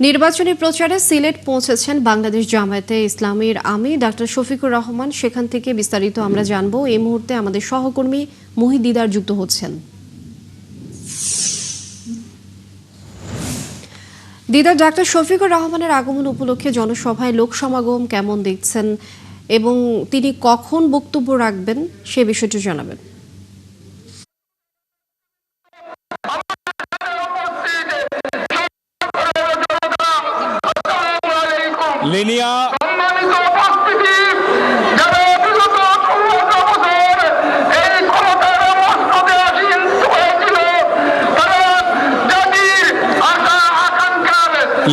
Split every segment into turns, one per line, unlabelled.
নির্বাচনী প্রচারে সিলেট পৌঁছেছেন বাংলাদেশ জামায়াতে ইসলামীর আমির ডক্টর শফিকুর রহমান। সেখান থেকে বিস্তারিত আমরা জানবো। এই মুহূর্তে আমাদের সহকর্মী মুহিত দিদার যুক্ত হচ্ছেন। দিদার, ডক্টর শফিকুর রহমানের আগমন উপলক্ষে জনসভায় লোক সমাগম কেমন দেখছেন এবং তিনি কখন বক্তব্য রাখবেন সে বিষয়টি জানাবেন।
লিনিয়া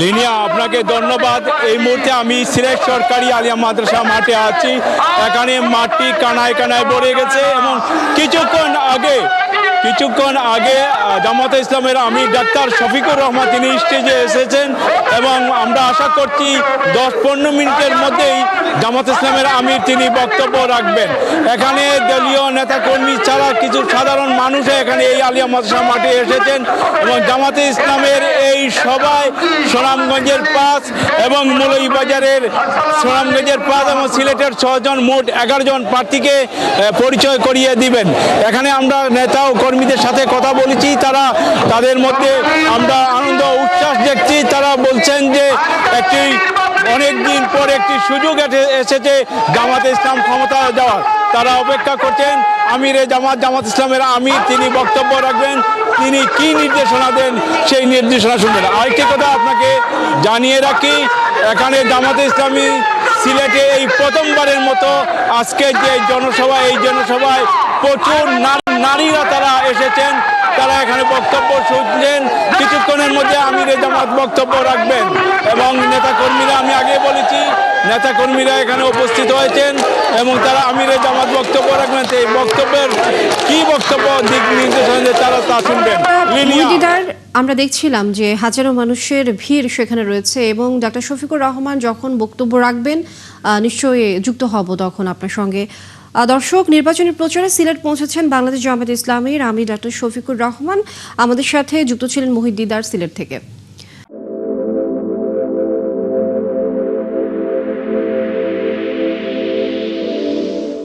লিনিয়া আপনাকে ধন্যবাদ। এই মুহূর্তে আমি সিলেট সরকারি আলিয়া মাদ্রাসা মাঠে আছি। এখানে মাঠটি কানায় কানায় ভরে গেছে এবং কিছুক্ষণ আগে জামায়াতে ইসলামের আমির ডাক্তার শফিকুর রহমান তিনি স্টেজে এসেছেন এবং আমরা আশা করছি 10-15 মিনিটের মধ্যেই জামায়াতে ইসলামের আমির তিনি বক্তব্য রাখবেন। এখানে দলীয় নেতাকর্মী ছাড়া কিছু সাধারণ মানুষ এখানে এই আলিয়া মাদ্রাসা মাঠে এসেছেন এবং জামায়াতে ইসলামের এই সভায় সুনামগঞ্জের 5 এবং মৌলভীবাজারের সুনামগঞ্জের 5 এবং সিলেটের 6 জন মোট 11 জন প্রার্থীকে পরিচয় করিয়ে দিবেন। এখানে আমরা নেতা ও কর্মীদের সাথে কথা বলেছি, তাদের মধ্যে আমরা আনন্দ উচ্ছ্বাস দেখছি। তারা বলছেন যে অনেকদিন পর একটি সুযোগ এসেছে জামায়াতে ইসলাম ক্ষমতা যাওয়ার। তারা অপেক্ষা করছেন জামাত ইসলামের আমির তিনি বক্তব্য রাখবেন, তিনি কি নির্দেশনা দেন সেই নির্দেশনা শুনবেন। আরেকটি কথা আপনাকে জানিয়ে রাখি, এখানে জামায়াতে ইসলামী সিলেটে এই প্রথমবারের মতো আজকে যে এই জনসভায় প্রচুর নারীরা তারা এসেছেন, তারা এখানে বক্তব্য শুনছেন। কিছুক্ষণের মধ্যে আমিরে জামাত বক্তব্য রাখবেন এবং নেতাকর্মীরা, আমি আগে বলেছি নেতাকর্মীরা এখানে উপস্থিত হয়েছেন এবং তারা আমিরে জামাত বক্তব্য রাখবেন। এই বক্তব্যের কি বক্তব্য দিক নির্দেশনা তারা তা শুনবেন।
আমরা দেখছিলাম যে হাজারো মানুষের ভিড় সেখানে রয়েছে এবং ডক্টর শফিকুর রহমান যখন বক্তব্য রাখবেন নিশ্চয়ই যুক্ত হব তখন আপনার সঙ্গে। দর্শক, নির্বাচনী প্রচারে সিলেট পৌঁছেছেন বাংলাদেশ জামায়াতে ইসলামীর আমির ডক্টর শফিকুর রহমান। আমাদের সাথে যুক্ত ছিলেন মুহিত দিদার সিলেট থেকে।